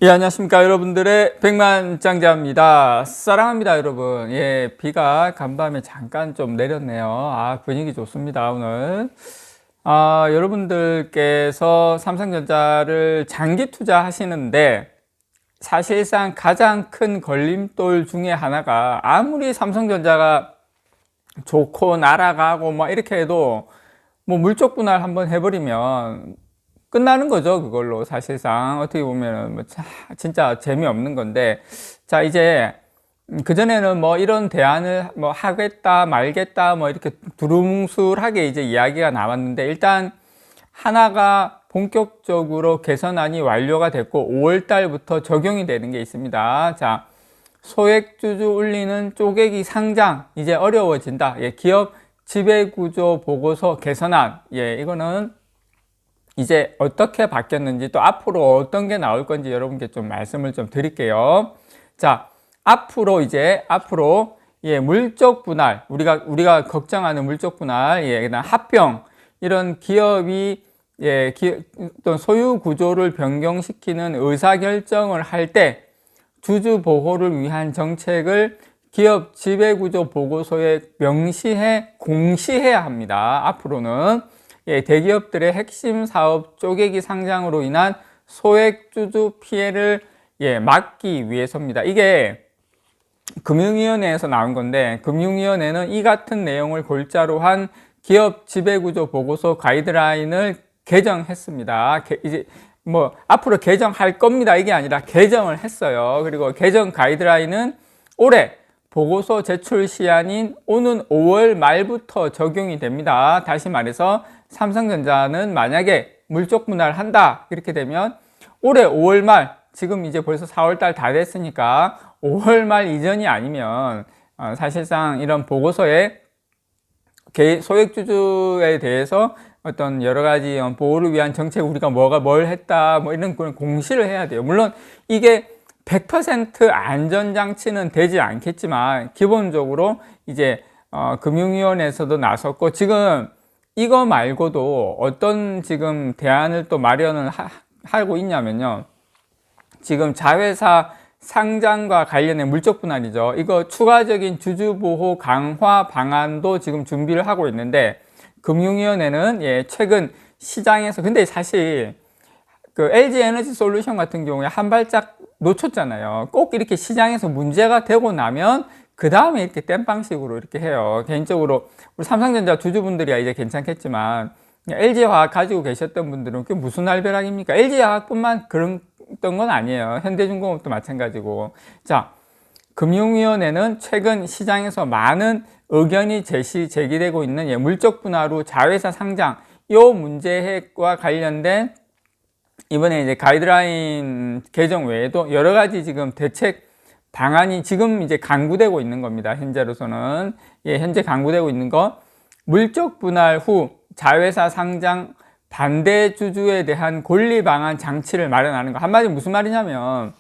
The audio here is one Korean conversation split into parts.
예, 안녕하십니까. 여러분들의 백만장자입니다. 사랑합니다, 여러분. 예, 비가 간밤에 잠깐 좀 내렸네요. 분위기 좋습니다, 오늘. 여러분들께서 삼성전자를 장기 투자하시는데, 사실상 가장 큰 걸림돌 중에 하나가 아무리 삼성전자가 좋고 날아가고 뭐 이렇게 해도 뭐 물적 분할 한번 해버리면 끝나는 거죠. 그걸로 사실상 어떻게 보면은 뭐 진짜 재미없는 건데, 자 이제 그전에는 뭐 이런 대안을 뭐 하겠다 말겠다 뭐 이렇게 두루뭉술하게 이제 이야기가 나왔는데, 일단 하나가 본격적으로 개선안이 완료가 됐고 5월 달부터 적용이 되는 게 있습니다. 자, 소액주주 울리는 쪼개기 상장 이제 어려워진다. 예, 기업 지배구조 보고서 개선안. 예, 이거는 이제 어떻게 바뀌었는지, 또 앞으로 어떤 게 나올 건지 여러분께 좀 말씀을 좀 드릴게요. 자, 앞으로 예, 물적 분할, 우리가 걱정하는 물적 분할, 예, 그다음 합병, 이런 기업이 예, 또 소유 구조를 변경시키는 의사 결정을 할 때 주주 보호를 위한 정책을 기업 지배구조 보고서에 명시해 공시해야 합니다. 앞으로는 예, 대기업들의 핵심 사업 쪼개기 상장으로 인한 소액주주 피해를 예, 막기 위해서입니다. 이게 금융위원회에서 나온 건데, 금융위원회는 이 같은 내용을 골자로 한 기업 지배구조 보고서 가이드라인을 개정했습니다. 이제 뭐 앞으로 개정할 겁니다. 이게 아니라 개정을 했어요. 그리고 개정 가이드라인은 올해 보고서 제출 시한인 오는 5월 말부터 적용이 됩니다. 다시 말해서 삼성전자는 만약에 물적 분할을 한다 이렇게 되면 올해 5월 말, 지금 이제 벌써 4월 달 다 됐으니까 5월 말 이전이 아니면 사실상 이런 보고서에 소액주주에 대해서 어떤 여러 가지 보호를 위한 정책, 우리가 뭘 했다 뭐 이런 걸 공시를 해야 돼요. 물론 이게 100% 안전장치는 되지 않겠지만 기본적으로 이제 금융위원회에서도 나섰고, 지금 이거 말고도 어떤 지금 대안을 또 마련을 하고 있냐면요, 지금 자회사 상장과 관련된 물적 분할이죠. 이거 추가적인 주주보호 강화 방안도 지금 준비를 하고 있는데, 금융위원회는 예, 최근 시장에서, 근데 사실 그 LG에너지솔루션 같은 경우에 한 발짝 놓쳤잖아요. 꼭 이렇게 시장에서 문제가 되고 나면 그 다음에 이렇게 땜빵식으로 이렇게 해요. 개인적으로 우리 삼성전자 주주분들이야 이제 괜찮겠지만, LG화학 가지고 계셨던 분들은 그게 무슨 알배락입니까? LG화학뿐만 그랬던 건 아니에요. 현대중공업도 마찬가지고. 자, 금융위원회는 최근 시장에서 많은 의견이 제기되고 있는 물적 분할 후 자회사 상장, 이 문제와 관련된 이번에 이제 가이드라인 개정 외에도 여러 가지 지금 대책 방안이 지금 이제 강구되고 있는 겁니다. 현재로서는. 예, 현재 강구되고 있는 거, 물적 분할 후 자회사 상장 반대 주주에 대한 권리 방안 장치를 마련하는 거. 한마디로 무슨 말이냐면,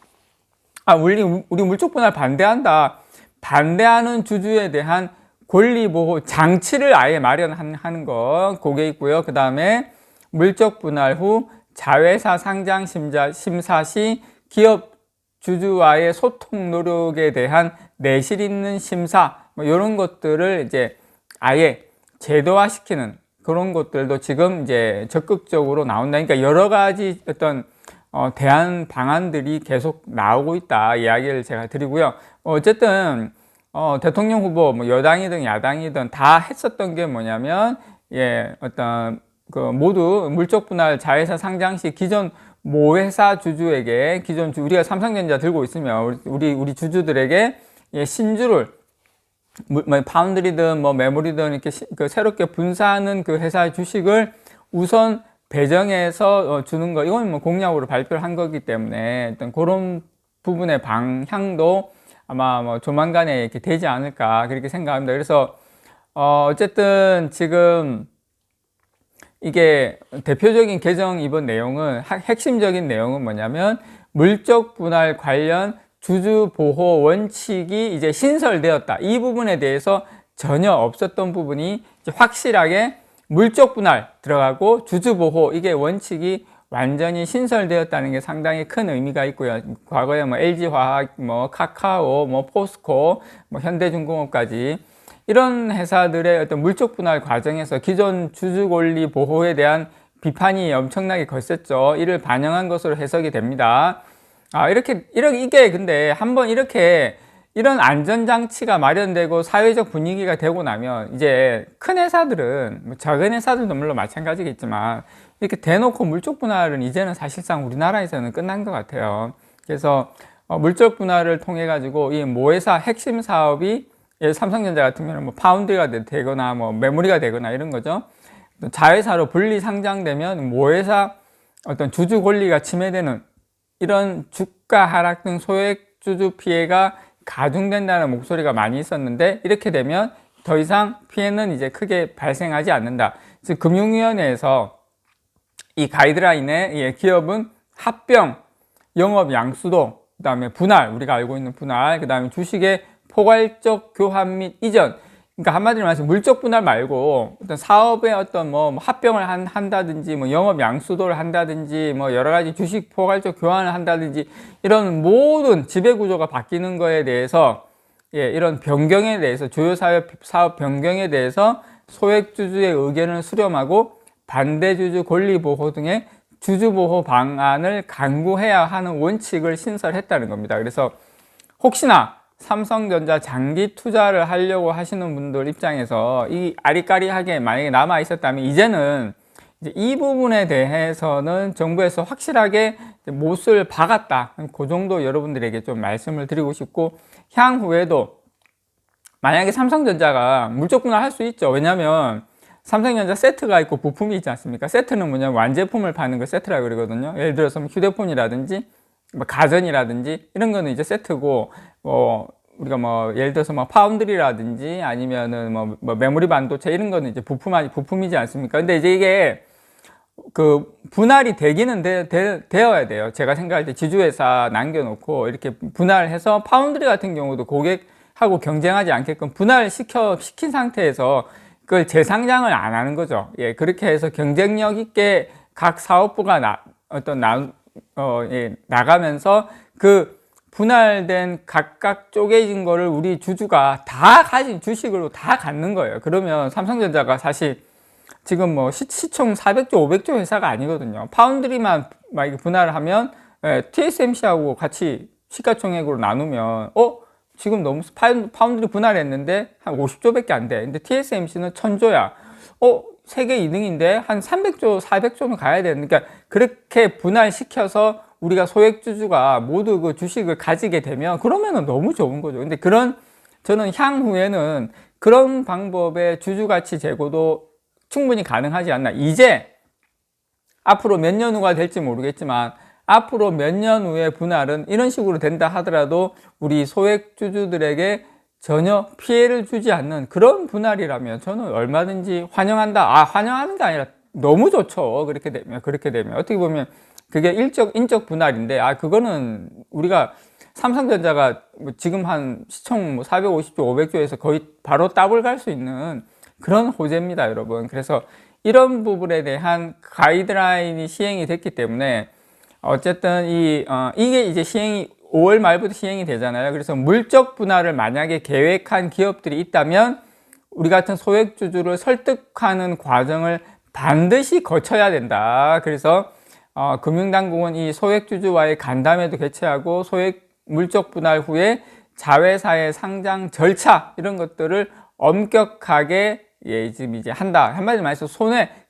우리 물적 분할 반대한다. 반대하는 주주에 대한 권리 보호 장치를 아예 마련하는 거, 그게 있고요. 그 다음에 물적 분할 후 자회사 상장 심사 시 기업 주주와의 소통 노력에 대한 내실 있는 심사, 뭐 이런 것들을 이제 아예 제도화시키는 그런 것들도 지금 이제 적극적으로 나온다. 그러니까 여러 가지 어떤 대안 방안들이 계속 나오고 있다 이야기를 제가 드리고요. 어쨌든 대통령 후보 뭐 여당이든 야당이든 다 했었던 게 뭐냐면, 예, 어떤 그 모두 물적 분할 자회사 상장 시 기존 모회사 주주에게, 우리가 삼성전자 들고 있으면 우리 주주들에게 예, 신주를 뭐 파운드리든 뭐 메모리든 이렇게 새롭게 분사하는 그 회사의 주식을 우선 배정해서 주는 거, 이건 뭐 공약으로 발표를 한 거기 때문에 일단 그런 부분의 방향도 아마 뭐 조만간에 이렇게 되지 않을까 그렇게 생각합니다. 그래서 어쨌든 지금 이게 대표적인 개정 이번 내용은, 핵심적인 내용은 뭐냐면, 물적 분할 관련 주주 보호 원칙이 이제 신설되었다. 이 부분에 대해서 전혀 없었던 부분이 이제 확실하게 물적 분할 들어가고 주주 보호, 이게 원칙이 완전히 신설되었다는 게 상당히 큰 의미가 있고요. 과거에 뭐 LG화학, 뭐 카카오, 뭐 포스코, 뭐 현대중공업까지 이런 회사들의 어떤 물적 분할 과정에서 기존 주주 권리 보호에 대한 비판이 엄청나게 거셌죠. 이를 반영한 것으로 해석이 됩니다. 이게 근데 한번 이렇게 이런 안전장치가 마련되고 사회적 분위기가 되고 나면 이제 큰 회사들은, 뭐 작은 회사들도 물론 마찬가지겠지만 이렇게 대놓고 물적 분할은 이제는 사실상 우리나라에서는 끝난 것 같아요. 그래서 물적 분할을 통해 가지고 이 모회사 핵심 사업이 삼성전자 같은 경우는 뭐 파운드가 되거나 뭐 메모리가 되거나 이런 거죠. 자회사로 분리 상장되면 모회사 어떤 주주 권리가 침해되는 이런 주가 하락 등 소액주주 피해가 가중된다는 목소리가 많이 있었는데, 이렇게 되면 더 이상 피해는 이제 크게 발생하지 않는다. 즉 금융위원회에서 이 가이드라인에 기업은 합병, 영업 양수도, 그 다음에 분할, 우리가 알고 있는 분할, 그 다음에 주식의 포괄적 교환 및 이전, 그러니까 한마디로 말해서 물적 분할 말고 어떤 사업의 어떤 뭐 합병을 한다든지 뭐 영업 양수도를 한다든지 뭐 여러 가지 주식 포괄적 교환을 한다든지 이런 모든 지배 구조가 바뀌는 거에 대해서 이런 변경에 대해서 주요 사업 변경에 대해서 소액주주의 의견을 수렴하고 반대주주 권리 보호 등의 주주 보호 방안을 강구해야 하는 원칙을 신설했다는 겁니다. 그래서 혹시나 삼성전자 장기 투자를 하려고 하시는 분들 입장에서 이 아리까리하게 만약에 남아 있었다면 이제는 이제 이 부분에 대해서는 정부에서 확실하게 못을 박았다. 그 정도 여러분들에게 좀 말씀을 드리고 싶고, 향후에도 만약에 삼성전자가 물적 분할할 수 있죠. 왜냐하면 삼성전자 세트가 있고 부품이 있지 않습니까? 세트는 뭐냐면 완제품을 파는 걸 세트라고 그러거든요. 예를 들어서 휴대폰이라든지 뭐 가전이라든지 이런 거는 이제 세트고, 우리가 뭐 예를 들어서 뭐 파운드리라든지 아니면은 뭐 메모리 반도체 이런 거는 이제 부품이지 않습니까? 근데 이제 이게 그 분할이 되기는 되어야 돼요. 제가 생각할 때 지주회사 남겨놓고 이렇게 분할해서 파운드리 같은 경우도 고객하고 경쟁하지 않게끔 시킨 상태에서 그걸 재상장을 안 하는 거죠. 그렇게 해서 경쟁력 있게 각 사업부가 나가면서 그 분할된 각각 쪼개진 거를 우리 주주가 다 가진 주식으로 다 갖는 거예요. 그러면 삼성전자가 사실 지금 뭐 시총 400조, 500조 회사가 아니거든요. 파운드리만 막 분할을 하면 TSMC하고 같이 시가총액으로 나누면 지금 너무 파운드리 분할했는데 한 50조밖에 안 돼. 근데 TSMC는 1000조야. 세계 2등인데 한 300조, 400조는 가야 되는. 그러니까 그렇게 분할시켜서 우리가 소액주주가 모두 그 주식을 가지게 되면 그러면은 너무 좋은 거죠. 근데 저는 향후에는 그런 방법의 주주가치 제고도 충분히 가능하지 않나. 이제 앞으로 몇 년 후가 될지 모르겠지만 앞으로 몇 년 후에 분할은 이런 식으로 된다 하더라도 우리 소액주주들에게 전혀 피해를 주지 않는 그런 분할이라면 저는 얼마든지 환영한다. 환영하는 게 아니라 너무 좋죠. 그렇게 되면 어떻게 보면 그게 인적 분할인데, 그거는 우리가 삼성전자가 지금 한 시총 450조, 500조에서 거의 바로 더블 갈 수 있는 그런 호재입니다, 여러분. 그래서 이런 부분에 대한 가이드라인이 시행이 됐기 때문에 어쨌든 이게 이제 5월 말부터 시행이 되잖아요. 그래서 물적 분할을 만약에 계획한 기업들이 있다면 우리 같은 소액주주를 설득하는 과정을 반드시 거쳐야 된다. 그래서 금융당국은 이 소액주주와의 간담회도 개최하고 소액 물적 분할 후에 자회사의 상장 절차 이런 것들을 엄격하게 지금 이제 한다. 한마디로 말해서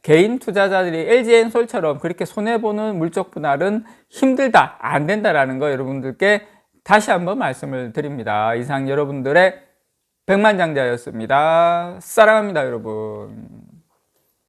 개인 투자자들이 LG엔솔처럼 그렇게 손해보는 물적 분할은 힘들다, 안 된다라는 거 여러분들께 다시 한번 말씀을 드립니다. 이상 여러분들의 백만장자였습니다. 사랑합니다, 여러분.